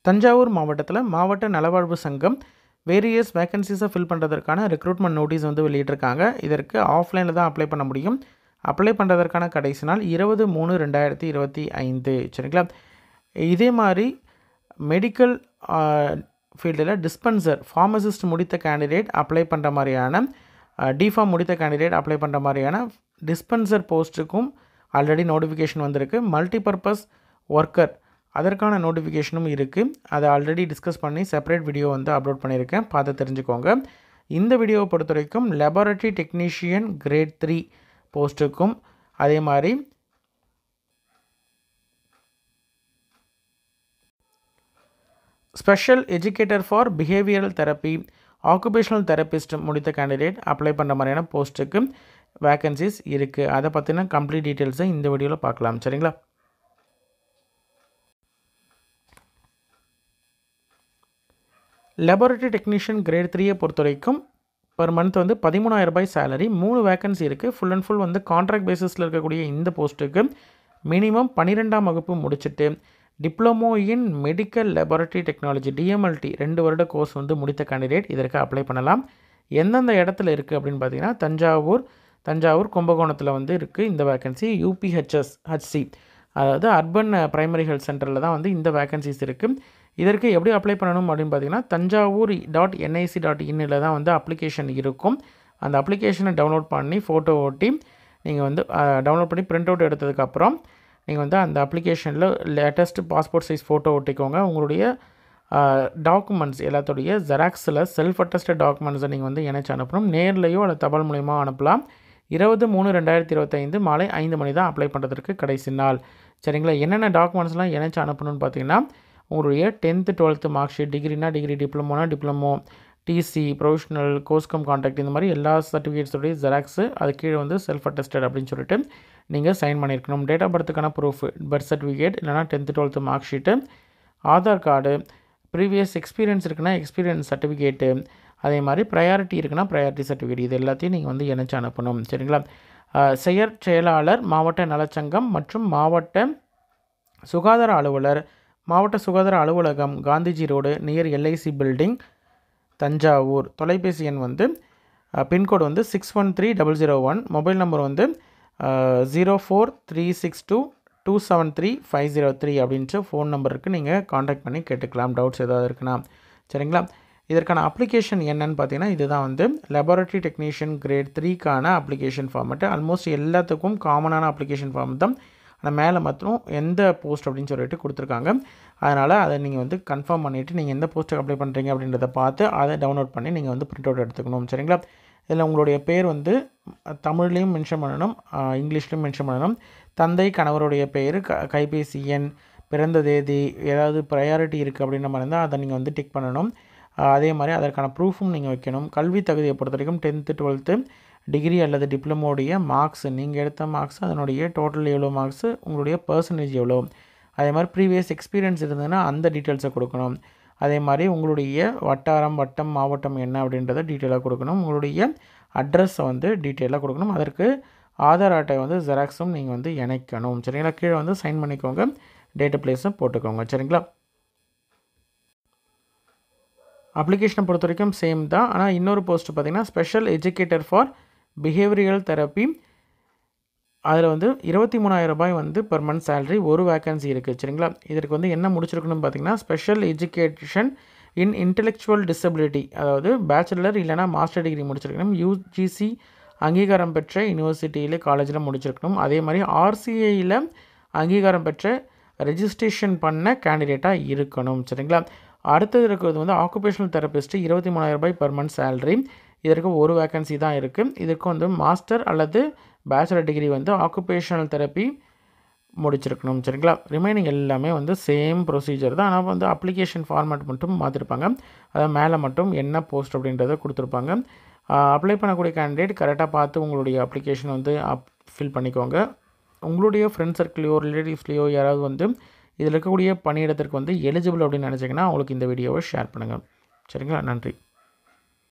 தஞ்சாவூர் மாவட்டத்தில் மாவட்ட நலவாழ்வு சங்கம் வேரியஸ் வேகன்சிஸை ஃபில் பண்ணுறதற்கான ரெக்ரூட்மெண்ட் நோட்டீஸ் வந்து வெளியிட்டிருக்காங்க. இதற்கு ஆஃப்லைனில் தான் அப்ளை பண்ண முடியும். அப்ளை பண்ணுறதற்கான கடைசி நாள் 20/3/2025. சரிங்களா? இதே மாதிரி மெடிக்கல் ஃபீல்டில் டிஸ்பென்சர் ஃபார்மசிஸ்ட் முடித்த கேண்டிடேட் அப்ளை பண்ணுற மாதிரியான டிஃபார்ம் முடித்த கேண்டிடேட் அப்ளை பண்ணுற மாதிரியான டிஸ்பென்சர் போஸ்ட்டுக்கும் ஆல்ரெடி நோட்டிஃபிகேஷன் வந்திருக்கு. மல்டிபர்பஸ் ஒர்க்கர் அதற்கான நோட்டிஃபிகேஷனும் இருக்குது. அதை ஆல்ரெடி டிஸ்கஸ் பண்ணி செப்பரேட் வீடியோ வந்து அப்லோட் பண்ணியிருக்கேன், பார்த்து தெரிஞ்சுக்கோங்க. இந்த வீடியோவை பொறுத்த வரைக்கும் லெபார்ட்டரி டெக்னீஷியன் கிரேட் 3 போஸ்ட்டுக்கும் அதே மாதிரி special educator for behavioural therapy occupational therapist முடித்த கேண்டிடேட் அப்ளை பண்ணுற மாதிரியான போஸ்ட்டுக்கு வேக்கன்சிஸ் இருக்குது. அதை பற்றின கம்ப்ளீட் டீட்டெயில்ஸை இந்த வீடியோவில் பார்க்கலாம். சரிங்களா? லெபார்ட்டரி டெக்னீஷியன் கிரேட் 3 பொறுத்த வரைக்கும் பர் மந்த் வந்து 13,000 ரூபாய் சேலரி. 3 வேக்கன்சி இருக்குது. ஃபுல் அண்ட் ஃபுல் வந்து கான்ட்ராக்ட் பேசிஸில் இருக்கக்கூடிய இந்த போஸ்ட்டுக்கு மினிமம் 12ஆம் வகுப்பு முடிச்சுட்டு diploma in medical laboratory technology DMLT 2 வருட கோர்ஸ் வந்து முடித்த கேண்டிடேட் இதற்கு அப்ளை பண்ணலாம். எந்தெந்த இடத்துல இருக்குது அப்படின்னு பார்த்தீங்கன்னா தஞ்சாவூர் கும்பகோணத்தில் வந்து இருக்குது இந்த வேக்கன்சி. UPHC அதாவது அர்பன் பிரைமரி ஹெல்த் சென்டரில் தான் வந்து இந்த வேக்கன்சிஸ் இருக்குது. இதற்கு எப்படி அப்ளை பண்ணணும் அப்படின்னு பார்த்தீங்கன்னா tanjavur.nic.in தான் வந்து அப்ளிகேஷன் இருக்கும். அந்த அப்ளிகேஷனை டவுன்லோட் பண்ணி ஃபோட்டோ ஓட்டி நீங்கள் வந்து டவுன்லோட் பண்ணி பிரிண்ட் அவுட் எடுத்ததுக்கப்புறம் நீங்கள் வந்து அந்த அப்ளிகேஷனில் லேட்டஸ்ட் பாஸ்போர்ட் சைஸ் ஃபோட்டோ ஒட்டிக்கோங்க. உங்களுடைய டாக்குமெண்ட்ஸ் எல்லாத்துடைய ஜெராக்ஸில் செல்ஃப் அட்டஸ்டட் டாக்குமெண்ட்ஸை நீங்கள் வந்து இணைச்சி அனுப்பணும். நேர்லையோ அல்லது தபால் மூலயமா அனுப்பலாம். 20/3/2025 மாலை 5 மணி தான் அப்ளை பண்ணுறதுக்கு கடைசி நாள். சரிங்களா? என்னென்ன டாக்குமெண்ட்ஸ்லாம் இணைச்சி அனுப்பணும்னு பார்த்தீங்கன்னா உங்களுடைய 10th 12th மார்க் ஷீட், டிகிரினா டிகிரி, டிப்ளமோனா டிப்ளமோ, TC, ப்ரொஃபஷனல், கோஸ்கம் கான்டாக்ட், இந்த மாதிரி எல்லா சர்டிஃபிகேட்ஸோடைய ஜெராக்ஸு அது கீழே வந்து செல்ஃப் அட்டஸ்டட் அப்படின்னு சொல்லிட்டு நீங்கள் சைன் பண்ணியிருக்கணும். டேட் ஆஃப் பர்த்துக்கான ப்ரூஃப், பர்த் சர்டிஃபிகேட் இல்லைனா 10th 12th mark sheet, Aadhaar card, previous experience இருக்குன்னா எக்ஸ்பீரியன்ஸ் சர்டிஃபிகேட்டு, அதே மாதிரி ப்ரையாரிட்டி இருக்குன்னா ப்ரையாரிட்டி சர்டிஃபிகேட், இது எல்லாத்தையும் நீங்கள் வந்து இணைச்சி அனுப்பணும். சரிங்களா? செயலாளர், மாவட்ட நலச்சங்கம் மற்றும் மாவட்ட சுகாதார அலுவலர், மாவட்ட சுகாதார அலுவலகம், Gandhiji road near LIC building, Thanjavur. தொலைபேசி எண் வந்து பின்கோடு வந்து 613001. மொபைல் நம்பர் வந்து 04362273 அப்படின்ட்டு ஃபோன் நம்பருக்கு நீங்கள் காண்டாக்ட் பண்ணி கேட்டுக்கலாம், டவுட்ஸ் ஏதாவது இருக்குன்னா. சரிங்களா? இதற்கான அப்ளிகேஷன் என்னன்னு பார்த்தீங்கன்னா இதுதான் வந்து லெபார்ட்டரி டெக்னீஷியன் கிரேட் 3க்கான அப்ளிகேஷன் ஃபார்மெட்டு. ஆல்மோஸ்ட் எல்லாத்துக்கும் காமனான அப்ளிகேஷன் ஃபார்ம் தான். ஆனால் மேலே மட்டும் எந்த போஸ்ட் அப்படின்னு சொல்லிட்டு கொடுத்துருக்காங்க. அதனால் அதை நீங்கள் வந்து கன்ஃபார்ம் பண்ணிவிட்டு நீங்கள் எந்த போஸ்ட்டுக்கு அப்ளை பண்ணுறீங்க அப்படின்றத பார்த்து அதை டவுன்லோட் பண்ணி நீங்கள் வந்து பிரிண்ட் அவுட் எடுத்துக்கணும். சரிங்களா? இதில் உங்களுடைய பேர் வந்து தமிழ்லேயும் மென்ஷன் பண்ணணும், இங்கிலீஷ்லேயும் மென்ஷன் பண்ணணும். தந்தை கணவருடைய பேர், கைபேசி எண், பிறந்த தேதி, ஏதாவது ப்ரையாரிட்டி இருக்குது அப்படின்ற மாதிரி இருந்தால் அதை நீங்கள் வந்து டிக் பண்ணணும். அதே மாதிரி அதற்கான ப்ரூஃபும் நீங்கள் வைக்கணும். கல்வி தகுதியை பொறுத்த வரைக்கும் 10th 12th டிகிரி அல்லது டிப்ளமோடைய மார்க்ஸ், நீங்கள் எடுத்த மார்க்ஸ், அதனுடைய டோட்டல் எவ்வளோ மார்க்ஸு, உங்களுடைய பர்சன்டேஜ் எவ்வளோ, அதே மாதிரி ப்ரீவியஸ் எக்ஸ்பீரியன்ஸ் இருந்ததுன்னா அந்த டீட்டெயில்ஸை கொடுக்கணும். அதே மாதிரி உங்களுடைய வட்டாரம், வட்டம், மாவட்டம் என்ன அப்படின்றத டீட்டெயிலாக கொடுக்கணும். உங்களுடைய அட்ரஸை வந்து டீட்டெயிலாக கொடுக்கணும். அதற்கு ஆதார் அட்டை வந்து ஜெராக்ஸும் நீங்கள் வந்து இணைக்கணும். சரிங்களா? கீழே வந்து சைன் பண்ணிக்கோங்க, டேட்டு பிளேஸும் போட்டுக்கோங்க. சரிங்களா? அப்ளிகேஷனை பொறுத்த வரைக்கும் சேம் தான். ஆனால் இன்னொரு போஸ்ட்டு பார்த்திங்கன்னா special educator for behavioural therapy. அதில் வந்து 23,000 ரூபாய் வந்து பர் மந்த் சேலரி. ஒரு வேக்கன்சி இருக்குது. சரிங்களா? இதற்கு வந்து என்ன முடிச்சிருக்கணும்னு பார்த்தீங்கன்னா special education in intellectual disability, அதாவது பேச்சுலர் இல்லைனா மாஸ்டர் டிகிரி முடிச்சிருக்கணும். UGC அங்கீகாரம் பெற்ற யூனிவர்சிட்டியில் காலேஜில் முடிச்சிருக்கணும். அதே மாதிரி RCIயில் அங்கீகாரம் பெற்ற ரெஜிஸ்ட்ரேஷன் பண்ண கேண்டிடேட்டாக இருக்கணும். சரிங்களா? அடுத்தது இருக்கிறது வந்து ஆக்குபேஷனல் தெரபிஸ்ட்டு 23,000 ரூபாய் பர் மந்த் சேலரி. இதற்கு ஒரு வேக்கன்சி தான் இருக்குது. இதற்கு வந்து மாஸ்டர் அல்லது பேச்சுலர் டிகிரி வந்து ஆக்குபேஷனல் தெரப்பி முடிச்சிருக்கணும். சரிங்களா? ரிமைனிங் எல்லாமே வந்து சேம் ப்ரொசீஜர் தான். ஆனால் வந்து அப்ளிகேஷன் ஃபார்மேட் மட்டும் மாற்றிருப்பாங்க. அதாவது மேலே மட்டும் என்ன போஸ்ட் அப்படின்றத கொடுத்துருப்பாங்க. அப்ளை பண்ணக்கூடிய கேண்டிடேட் கரெக்டாக பார்த்து உங்களுடைய அப்ளிகேஷன் வந்து ஃபில் பண்ணிக்கோங்க. உங்களுடைய ஃப்ரெண்ட் சர்க்கிளையோ ரிலேட்டிவ்ஸ்லையோ யாராவது வந்து இதில் இருக்கக்கூடிய பணியிடத்திற்கு வந்து எலிஜிபிள் அப்படின்னு நினச்சிங்கன்னா அவங்களுக்கு இந்த வீடியோவை ஷேர் பண்ணுங்கள். சரிங்களா? நன்றி.